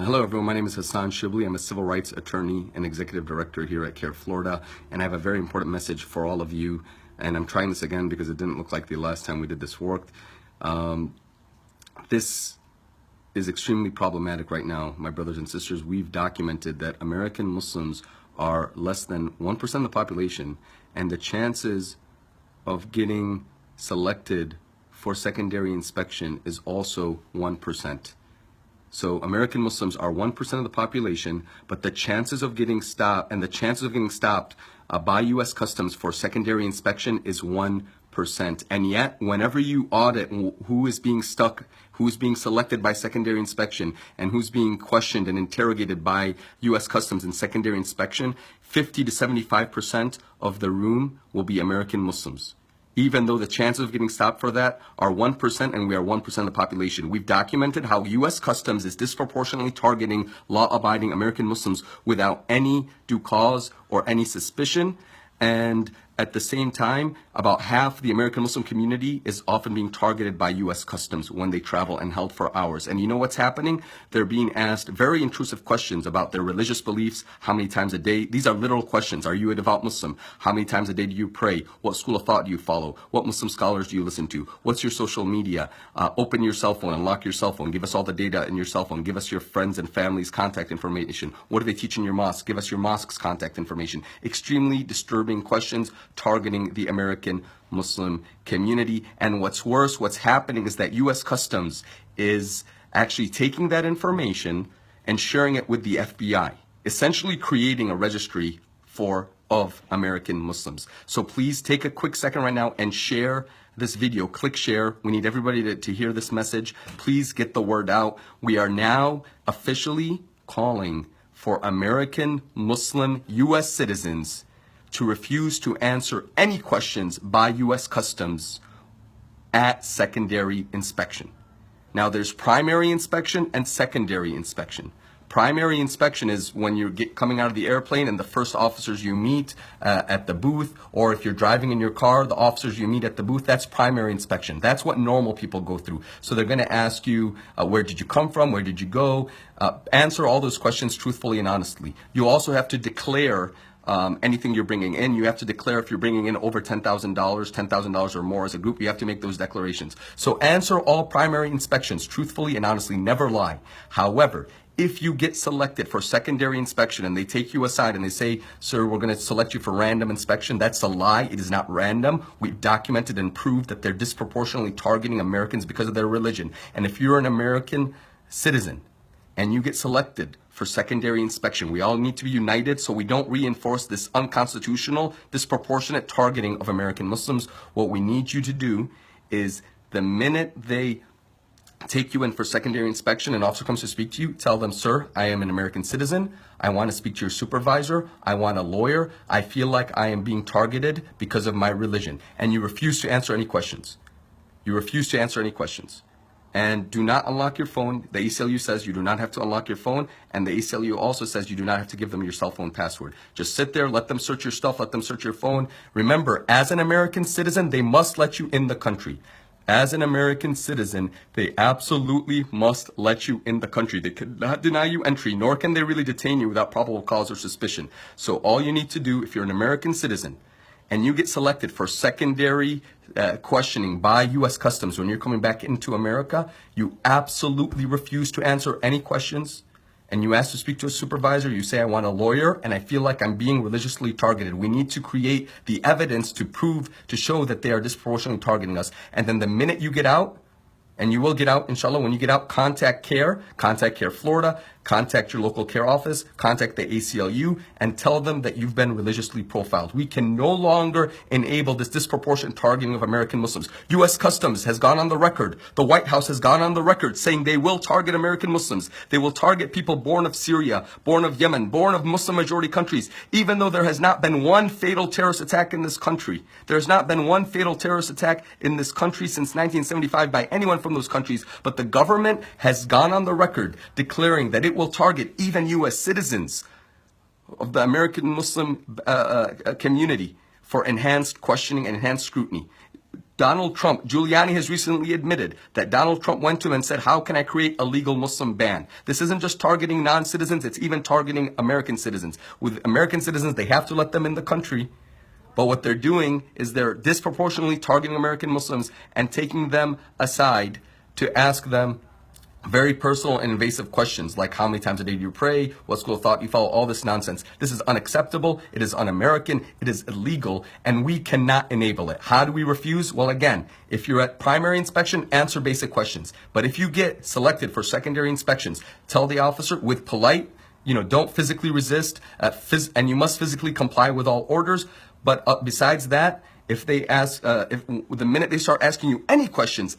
Hello everyone, my name is Hassan Shibli. I'm a civil rights attorney and executive director here at CAIR Florida, and I have a very important message for all of you, and I'm trying this again because it didn't look like the last time we did this worked. This is extremely problematic right now, my brothers and sisters. We've documented that American Muslims are less than 1% of the population, and the chances of getting selected for secondary inspection is also 1%. So American Muslims are 1% of the population, but the chances of getting stopped by U.S. Customs for secondary inspection is 1%. And yet, whenever you audit who is being selected by secondary inspection and who's being questioned and interrogated by U.S. Customs in secondary inspection, 50 to 75% of the room will be American Muslims, even though the chances of getting stopped for that are 1% and we are 1% of the population. We've documented how U.S. Customs is disproportionately targeting law-abiding American Muslims without any due cause or any suspicion. And at the same time, about half the American Muslim community is often being targeted by U.S. Customs when they travel and held for hours. And you know what's happening? They're being asked very intrusive questions about their religious beliefs, how many times a day. These are literal questions. Are you a devout Muslim? How many times a day do you pray? What school of thought do you follow? What Muslim scholars do you listen to? What's your social media? Open your cell phone, unlock your cell phone. Give us all the data in your cell phone. Give us your friends and family's contact information. What do they teach in your mosque? Give us your mosque's contact information. Extremely disturbing questions targeting the American Muslim community. And what's worse, what's happening is that U.S. Customs is actually taking that information and sharing it with the FBI, essentially creating a registry of American Muslims. So please take a quick second right now and share this video. Click share. We need everybody to hear this message. Please get the word out. We are now officially calling for American Muslim U.S. citizens to refuse to answer any questions by U.S. Customs at secondary inspection. Now, there's primary inspection and secondary inspection. Primary inspection is when you're coming out of the airplane and the first officers you meet at the booth, or if you're driving in your car, the officers you meet at the booth, that's primary inspection. That's what normal people go through. So they're going to ask you, where did you come from? Where did you go? Answer all those questions truthfully and honestly. You also have to declare anything you're bringing in. You have to declare if you're bringing in over $10,000 or more as a group. You have to make those declarations. So answer all primary inspections truthfully and honestly. Never lie. However, if you get selected for secondary inspection and they take you aside and they say, sir, we're going to select you for random inspection, that's a lie. It is not random. We've documented and proved that they're disproportionately targeting Americans because of their religion. And if you're an American citizen and you get selected for secondary inspection, we all need to be united so we don't reinforce this unconstitutional, disproportionate targeting of American Muslims. What we need you to do is the minute they take you in for secondary inspection, an officer comes to speak to you, tell them, sir, I am an American citizen. I want to speak to your supervisor. I want a lawyer. I feel like I am being targeted because of my religion. And you refuse to answer any questions. You refuse to answer any questions. And do not unlock your phone. The ACLU says you do not have to unlock your phone. And the ACLU also says you do not have to give them your cell phone password. Just sit there, let them search your stuff, let them search your phone. Remember, as an American citizen, they must let you in the country. As an American citizen, they absolutely must let you in the country. They cannot deny you entry, nor can they really detain you without probable cause or suspicion. So all you need to do, if you're an American citizen, and you get selected for secondary questioning by U.S. Customs when you're coming back into America, you absolutely refuse to answer any questions, and you ask to speak to a supervisor, you say, I want a lawyer, and I feel like I'm being religiously targeted. We need to create the evidence to prove, to show that they are disproportionately targeting us. And then the minute you get out, and you will get out, inshallah, when you get out, contact CAIR Florida, contact your local CAIR office, contact the ACLU, and tell them that you've been religiously profiled. We can no longer enable this disproportionate targeting of American Muslims. U.S. Customs has gone on the record. The White House has gone on the record saying they will target American Muslims. They will target people born of Syria, born of Yemen, born of Muslim majority countries, even though there has not been one fatal terrorist attack in this country. There has not been one fatal terrorist attack in this country since 1975 by anyone from those countries. But the government has gone on the record declaring that it will target even U.S. citizens of the American Muslim community for enhanced questioning and enhanced scrutiny. Donald Trump, Giuliani has recently admitted that Donald Trump went to him and said, how can I create a legal Muslim ban? This isn't just targeting non-citizens, it's even targeting American citizens. With American citizens, they have to let them in the country. But what they're doing is they're disproportionately targeting American Muslims and taking them aside to ask them very personal and invasive questions like how many times a day do you pray, what school of thought you follow, all this nonsense. This is unacceptable, it is un-American, it is illegal, and we cannot enable it. How do we refuse? Well, again, if you're at primary inspection, answer basic questions. But if you get selected for secondary inspections, tell the officer with polite, don't physically resist, and you must physically comply with all orders. But besides that, if they ask, if the minute they start asking you any questions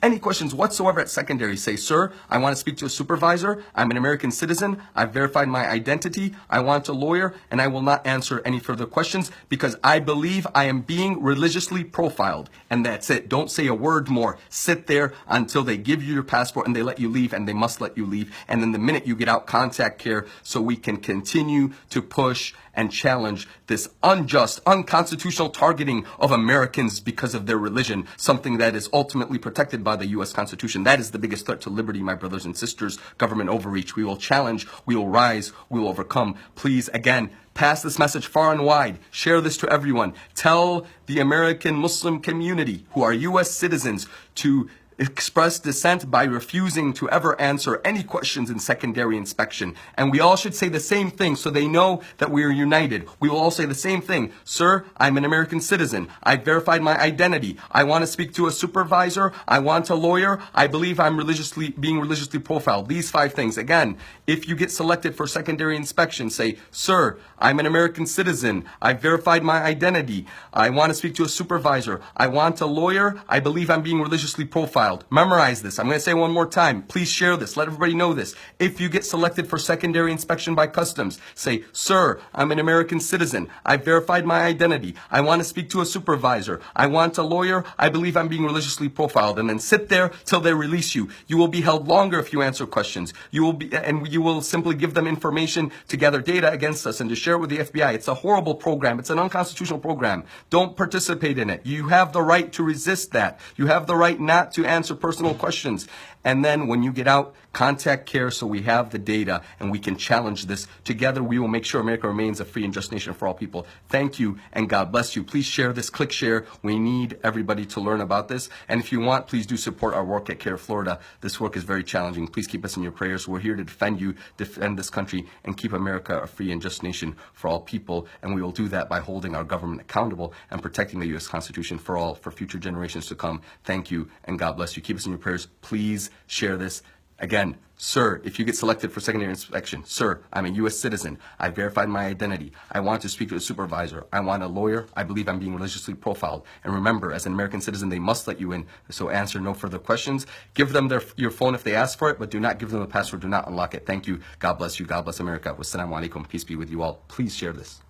whatsoever at secondary, say, sir, I want to speak to a supervisor. I'm an American citizen. I've verified my identity. I want a lawyer, and I will not answer any further questions because I believe I am being religiously profiled. And that's it. Don't say a word more. Sit there until they give you your passport and they let you leave, and they must let you leave. And then the minute you get out, contact CAIR so we can continue to push and challenge this unjust, unconstitutional targeting of Americans because of their religion, something that is ultimately protected by the U.S. Constitution. That is the biggest threat to liberty, my brothers and sisters. Government overreach. We will challenge, we will rise, we will overcome. Please, again, pass this message far and wide. Share this to everyone. Tell the American Muslim community who are U.S. citizens to express dissent by refusing to ever answer any questions in secondary inspection. And we all should say the same thing so they know that we are united. We will all say the same thing. Sir, I'm an American citizen. I've verified my identity. I want to speak to a supervisor. I want a lawyer. I believe I'm being religiously profiled. These 5 things. Again, if you get selected for secondary inspection, say, sir, I'm an American citizen. I've verified my identity. I want to speak to a supervisor. I want a lawyer. I believe I'm being religiously profiled. Memorize this. I'm going to say it one more time. Please share this. Let everybody know this. If you get selected for secondary inspection by customs, say, sir, I'm an American citizen. I've verified my identity. I want to speak to a supervisor. I want a lawyer. I believe I'm being religiously profiled. And then sit there till they release you. You will be held longer if you answer questions. You will simply give them information to gather data against us and to share it with the FBI. It's a horrible program. It's an unconstitutional program. Don't participate in it. You have the right to resist that. You have the right not to answer personal questions. And then when you get out, contact CAIR so we have the data and we can challenge this. Together, we will make sure America remains a free and just nation for all people. Thank you and God bless you. Please share this. Click share. We need everybody to learn about this. And if you want, please do support our work at CAIR Florida. This work is very challenging. Please keep us in your prayers. We're here to defend you, defend this country, and keep America a free and just nation for all people. And we will do that by holding our government accountable and protecting the U.S. Constitution for all, for future generations to come. Thank you and God bless you. Keep us in your prayers. Please share this. Again, sir, if you get selected for secondary inspection, sir, I'm a U.S. citizen. I verified my identity. I want to speak to a supervisor. I want a lawyer. I believe I'm being religiously profiled. And remember, as an American citizen, they must let you in. So answer no further questions. Give them your phone if they ask for it, but do not give them a password. Do not unlock it. Thank you. God bless you. God bless America. Wassalamu alaikum. Peace be with you all. Please share this.